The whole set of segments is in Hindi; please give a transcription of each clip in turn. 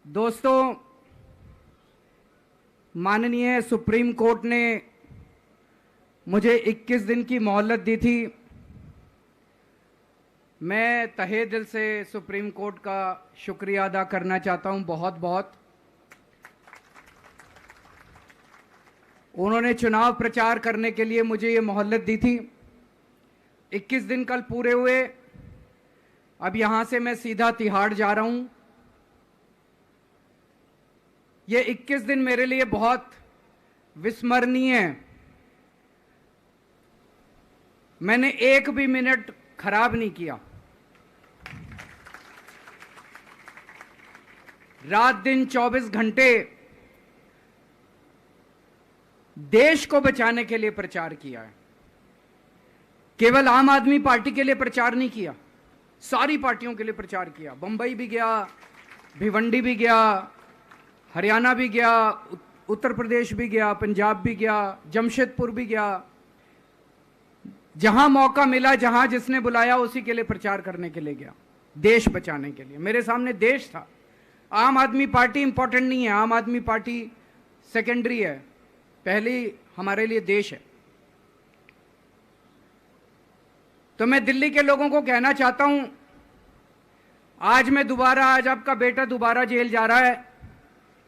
दोस्तों, माननीय सुप्रीम कोर्ट ने मुझे 21 दिन की मोहलत दी थी। मैं तहे दिल से सुप्रीम कोर्ट का शुक्रिया अदा करना चाहता हूं, बहुत बहुत। उन्होंने चुनाव प्रचार करने के लिए मुझे ये मोहलत दी थी। 21 दिन कल पूरे हुए। अब यहां से मैं सीधा तिहाड़ जा रहा हूं। ये 21 दिन मेरे लिए बहुत विस्मरणीय है। मैंने एक भी मिनट खराब नहीं किया। रात दिन 24 घंटे देश को बचाने के लिए प्रचार किया है। केवल आम आदमी पार्टी के लिए प्रचार नहीं किया, सारी पार्टियों के लिए प्रचार किया। बंबई भी गया, भिवंडी भी गया, हरियाणा भी गया, उत्तर प्रदेश भी गया, पंजाब भी गया, जमशेदपुर भी गया। जहां मौका मिला, जहां जिसने बुलाया, उसी के लिए प्रचार करने के लिए गया, देश बचाने के लिए। मेरे सामने देश था। आम आदमी पार्टी इंपॉर्टेंट नहीं है, आम आदमी पार्टी सेकेंडरी है, पहली हमारे लिए देश है। तो मैं दिल्ली के लोगों को कहना चाहता हूं, आज आपका बेटा दोबारा जेल जा रहा है,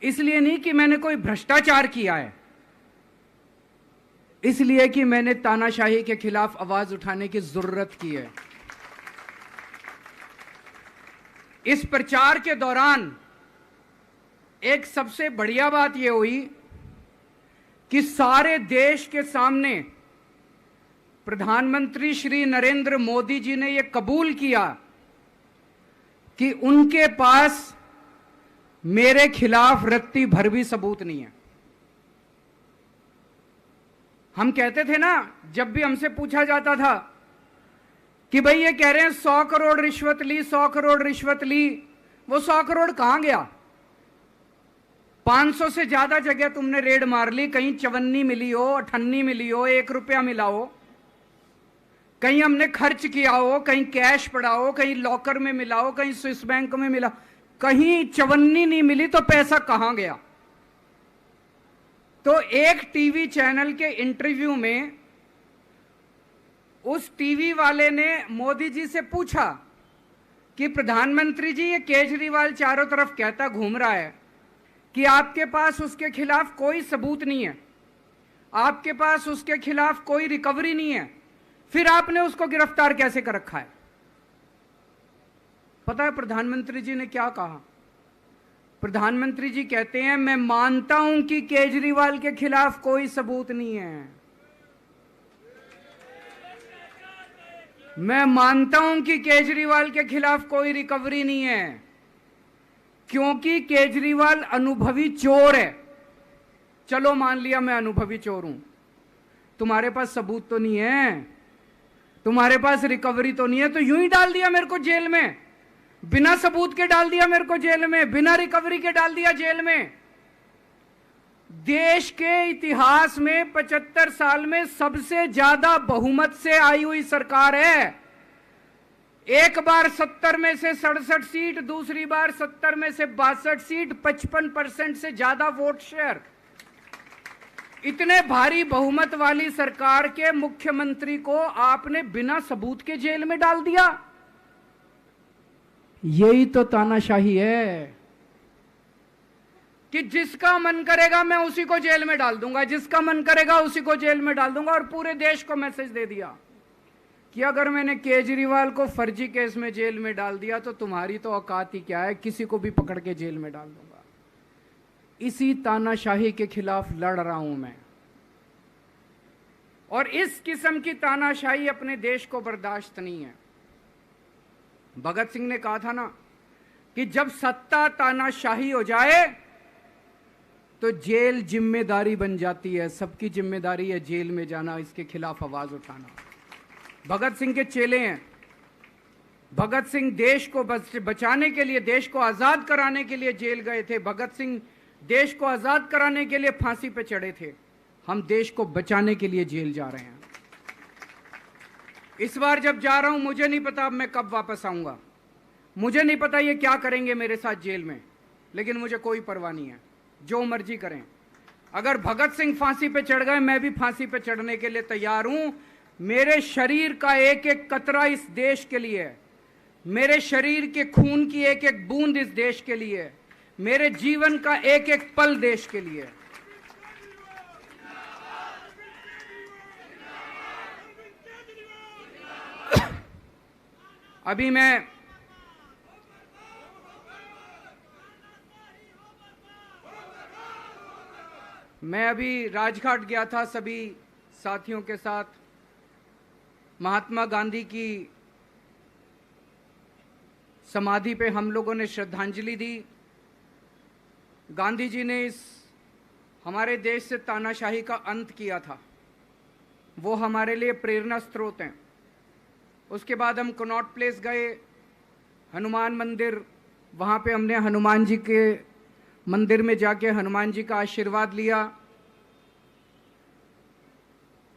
इसलिए नहीं कि मैंने कोई भ्रष्टाचार किया है, इसलिए कि मैंने तानाशाही के खिलाफ आवाज उठाने की जरूरत की है। इस प्रचार के दौरान एक सबसे बढ़िया बात यह हुई कि सारे देश के सामने प्रधानमंत्री श्री नरेंद्र मोदी जी ने यह कबूल किया कि उनके पास मेरे खिलाफ रत्ती भर भी सबूत नहीं है। हम कहते थे ना, जब भी हमसे पूछा जाता था कि भाई ये कह रहे हैं 100 करोड़ रिश्वत ली, 100 करोड़ रिश्वत ली, वो 100 करोड़ कहां गया? 500 से ज्यादा जगह तुमने रेड मार ली, कहीं चवन्नी मिली हो, अठन्नी मिली हो, 1 रुपया मिला हो, कहीं हमने खर्च किया हो, कहीं कैश पड़ा हो, कहीं लॉकर में मिला हो, कहीं स्विस बैंक में मिला, कहीं चवन्नी नहीं मिली, तो पैसा कहां गया? तो एक टीवी चैनल के इंटरव्यू में उस टीवी वाले ने मोदी जी से पूछा कि प्रधानमंत्री जी, ये केजरीवाल चारों तरफ कहता घूम रहा है कि आपके पास उसके खिलाफ कोई सबूत नहीं है, आपके पास उसके खिलाफ कोई रिकवरी नहीं है, फिर आपने उसको गिरफ्तार कैसे कर रखा है? पता है प्रधानमंत्री जी ने क्या कहा? प्रधानमंत्री जी कहते हैं, मैं मानता हूं कि केजरीवाल के खिलाफ कोई सबूत नहीं है, मैं मानता हूं कि केजरीवाल के खिलाफ कोई रिकवरी नहीं है, क्योंकि केजरीवाल अनुभवी चोर है। चलो मान लिया मैं अनुभवी चोर हूं, तुम्हारे पास सबूत तो नहीं है, तुम्हारे पास रिकवरी तो नहीं है, तो यूं ही डाल दिया मेरे को जेल में, बिना सबूत के डाल दिया मेरे को जेल में, बिना रिकवरी के डाल दिया जेल में। देश के इतिहास में 75 साल में सबसे ज्यादा बहुमत से आई हुई सरकार है। एक बार 70 में से 67 सीट, दूसरी बार 70 में से 62 सीट, 55% से ज्यादा वोट शेयर। इतने भारी बहुमत वाली सरकार के मुख्यमंत्री को आपने बिना सबूत के जेल में डाल दिया। यही तो तानाशाही है कि जिसका मन करेगा मैं उसी को जेल में डाल दूंगा, जिसका मन करेगा उसी को जेल में डाल दूंगा। और पूरे देश को मैसेज दे दिया कि अगर मैंने केजरीवाल को फर्जी केस में जेल में डाल दिया तो तुम्हारी तो औकात ही क्या है, किसी को भी पकड़ के जेल में डाल दूंगा। इसी तानाशाही के खिलाफ लड़ रहा हूं मैं, और इस किस्म की तानाशाही अपने देश को बर्दाश्त नहीं है। भगत सिंह ने कहा था ना कि जब सत्ता तानाशाही हो जाए तो जेल जिम्मेदारी बन जाती है, सबकी जिम्मेदारी है जेल में जाना, इसके खिलाफ आवाज उठाना। भगत सिंह के चेले हैं। भगत सिंह देश को बचाने के लिए, देश को आजाद कराने के लिए जेल गए थे। भगत सिंह देश को आजाद कराने के लिए फांसी पे चढ़े थे। हम देश को बचाने के लिए जेल जा रहे हैं। इस बार जब जा रहा हूं, मुझे नहीं पता अब मैं कब वापस आऊंगा, मुझे नहीं पता ये क्या करेंगे मेरे साथ जेल में। लेकिन मुझे कोई परवाह नहीं है, जो मर्जी करें। अगर भगत सिंह फांसी पे चढ़ गए, मैं भी फांसी पे चढ़ने के लिए तैयार हूं। मेरे शरीर का एक एक कतरा इस देश के लिए है, मेरे शरीर के खून की एक एक बूंद इस देश के लिए है, मेरे जीवन का एक एक पल देश के लिए है। अभी मैं अभी राजघाट गया था सभी साथियों के साथ। महात्मा गांधी की समाधि पे हम लोगों ने श्रद्धांजलि दी। गांधी जी ने इस हमारे देश से तानाशाही का अंत किया था, वो हमारे लिए प्रेरणा स्रोत हैं। उसके बाद हम कनॉट प्लेस गए, हनुमान मंदिर, वहाँ पे हमने हनुमान जी के मंदिर में जाके हनुमान जी का आशीर्वाद लिया।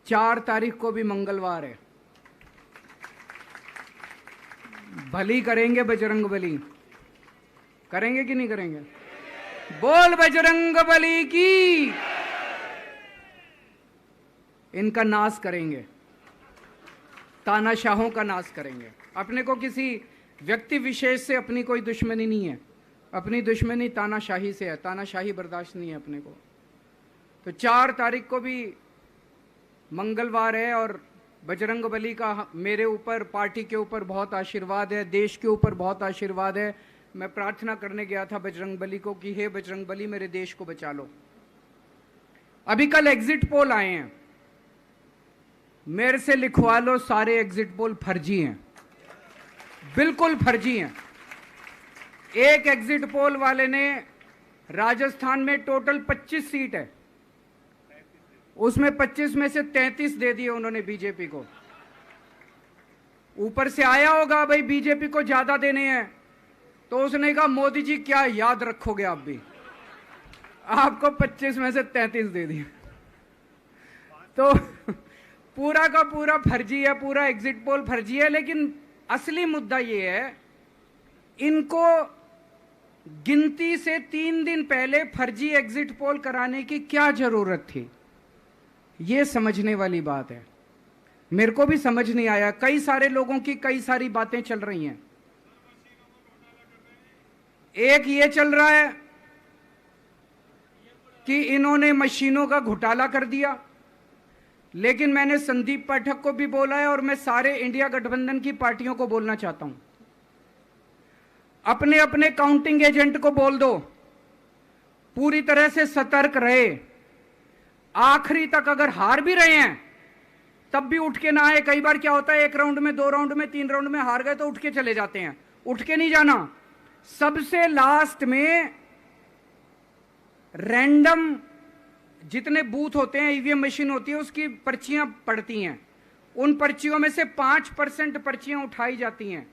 4 तारीख को भी मंगलवार है, भली करेंगे बजरंग बली, करेंगे कि नहीं करेंगे? बोल बजरंग बली की। इनका नाश करेंगे, तानाशाहों का नाश करेंगे। अपने को किसी व्यक्ति विशेष से अपनी कोई दुश्मनी नहीं है, अपनी दुश्मनी तानाशाही से है, तानाशाही बर्दाश्त नहीं है अपने को। तो 4 तारीख को भी मंगलवार है और बजरंग बली का मेरे ऊपर, पार्टी के ऊपर बहुत आशीर्वाद है, देश के ऊपर बहुत आशीर्वाद है। मैं प्रार्थना करने गया था बजरंग बली को कि हे बजरंग बली, मेरे देश को बचा लो। अभी कल एग्जिट पोल आए हैं, मेरे से लिखवा लो, सारे एग्जिट पोल फर्जी हैं, बिल्कुल फर्जी हैं। एक एग्जिट पोल वाले ने राजस्थान में टोटल 25 सीट है, उसमें 25 में से 33 दे दिए उन्होंने बीजेपी को। ऊपर से आया होगा भाई बीजेपी को ज्यादा देने हैं, तो उसने कहा मोदी जी क्या याद रखोगे आप भी, आपको 25 में से 33 दे दिए। तो पूरा का पूरा फर्जी है, पूरा एग्जिट पोल फर्जी है। लेकिन असली मुद्दा ये है, इनको गिनती से 3 दिन पहले फर्जी एग्जिट पोल कराने की क्या जरूरत थी, ये समझने वाली बात है। मेरे को भी समझ नहीं आया, कई सारे लोगों की कई सारी बातें चल रही हैं। एक ये चल रहा है कि इन्होंने मशीनों का घोटाला कर दिया, लेकिन मैंने संदीप पाठक को भी बोला है और मैं सारे इंडिया गठबंधन की पार्टियों को बोलना चाहता हूं, अपने अपने काउंटिंग एजेंट को बोल दो पूरी तरह से सतर्क रहे। आखिरी तक अगर हार भी रहे हैं तब भी उठ के ना आए। कई बार क्या होता है, 1 राउंड में, 2 राउंड में, 3 राउंड में हार गए तो उठ के चले जाते हैं। उठ के नहीं जाना, सबसे लास्ट में रैंडम जितने बूथ होते हैं, ईवीएम मशीन होती है, उसकी पर्चियां पड़ती हैं। उन पर्चियों में से 5% पर्चियां उठाई जाती हैं।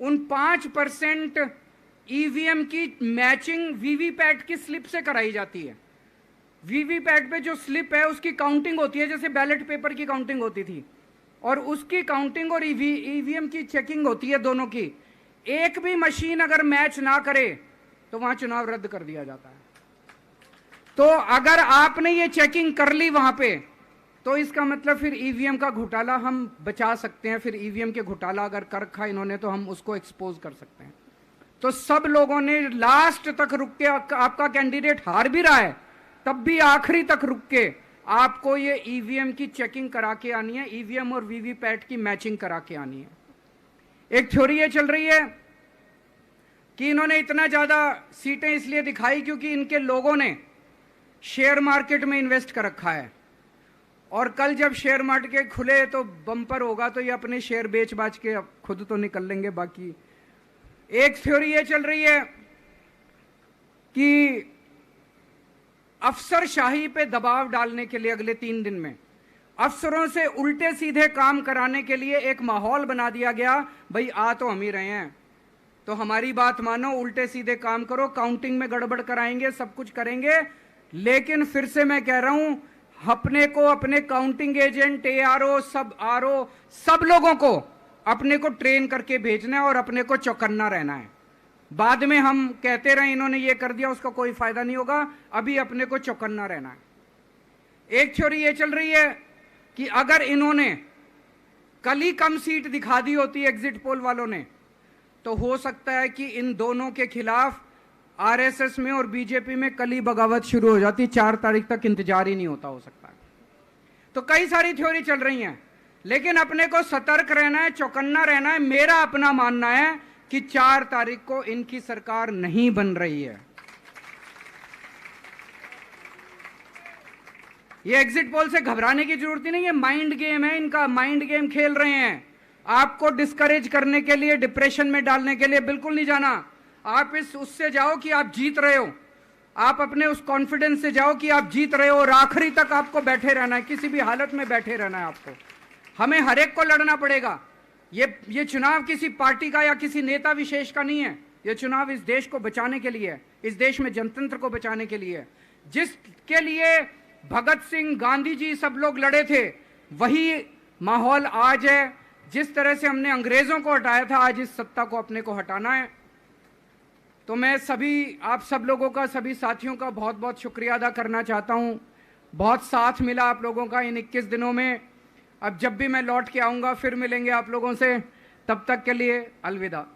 उन 5% ईवीएम की मैचिंग वीवीपैट की स्लिप से कराई जाती है। वीवीपैट पे जो स्लिप है उसकी काउंटिंग होती है, जैसे बैलेट पेपर की काउंटिंग होती थी, और उसकी काउंटिंग और ईवीएम की चेकिंग होती है दोनों की। एक भी मशीन अगर मैच ना करे तो वहां चुनाव रद्द कर दिया जाता है। तो अगर आपने ये चेकिंग कर ली वहां पे, तो इसका मतलब फिर ईवीएम का घोटाला हम बचा सकते हैं। फिर ईवीएम के घोटाला अगर कर रखा इन्होंने तो हम उसको एक्सपोज कर सकते हैं। तो सब लोगों ने लास्ट तक रुक के, आपका कैंडिडेट हार भी रहा है तब भी आखिरी तक रुक के आपको ये ईवीएम की चेकिंग करा के आनी है, ईवीएम और वीवीपैट की मैचिंग करा के आनी है। एक थ्योरी ये चल रही है कि इन्होंने इतना ज्यादा सीटें इसलिए दिखाई क्योंकि इनके लोगों ने शेयर मार्केट में इन्वेस्ट कर रखा है, और कल जब शेयर मार्केट खुले तो बम्पर होगा, तो ये अपने शेयर बेच बाच के खुद तो निकल लेंगे। बाकी एक थ्योरी ये चल रही है कि अफसरशाही पे दबाव डालने के लिए अगले 3 दिन में अफसरों से उल्टे सीधे काम कराने के लिए एक माहौल बना दिया गया। भाई आ तो हम ही रहे हैं, तो हमारी बात मानो, उल्टे सीधे काम करो, काउंटिंग में गड़बड़ कराएंगे, सब कुछ करेंगे। लेकिन फिर से मैं कह रहा हूं, अपने को, अपने काउंटिंग एजेंट, एआरओ, सब आरओ, सब लोगों को अपने को ट्रेन करके भेजना है और अपने को चौकन्ना रहना है। बाद में हम कहते रहे इन्होंने ये कर दिया, उसका कोई फायदा नहीं होगा। अभी अपने को चौकन्ना रहना है। एक थ्योरी ये चल रही है कि अगर इन्होंने कल ही कम सीट दिखा दी होती एग्जिट पोल वालों ने, तो हो सकता है कि इन दोनों के खिलाफ आरएसएस में और बीजेपी में कल ही बगावत शुरू हो जाती। 4 तारीख तक इंतजार ही नहीं होता, हो सकता है। तो कई सारी थ्योरी चल रही हैं, लेकिन अपने को सतर्क रहना है, चौकन्ना रहना है। मेरा अपना मानना है कि 4 तारीख को इनकी सरकार नहीं बन रही है। ये एग्जिट पोल से घबराने की जरूरत ही नहीं है। माइंड गेम है इनका, माइंड गेम खेल रहे हैं। आपको डिस्करेज करने के लिए, डिप्रेशन में डालने के लिए बिल्कुल नहीं जाना। आप उससे जाओ कि आप जीत रहे हो। आप अपने उस कॉन्फिडेंस से जाओ कि आप जीत रहे हो, और आखिरी तक आपको बैठे रहना है, किसी भी हालत में बैठे रहना है आपको। हमें हर एक को लड़ना पड़ेगा। ये चुनाव किसी पार्टी का या किसी नेता विशेष का नहीं है। ये चुनाव इस देश को बचाने के लिए है, इस देश में जनतंत्र को बचाने के लिए है। जिसके लिए भगत सिंह, गांधी जी सब लोग लड़े थे, वही माहौल आज है। जिस तरह से हमने अंग्रेजों को हटाया था, आज इस सत्ता को अपने को हटाना है। तो मैं सभी आप सब लोगों का, सभी साथियों का बहुत बहुत शुक्रिया अदा करना चाहता हूं। बहुत साथ मिला आप लोगों का इन 21 दिनों में। अब जब भी मैं लौट के आऊंगा फिर मिलेंगे आप लोगों से। तब तक के लिए अलविदा।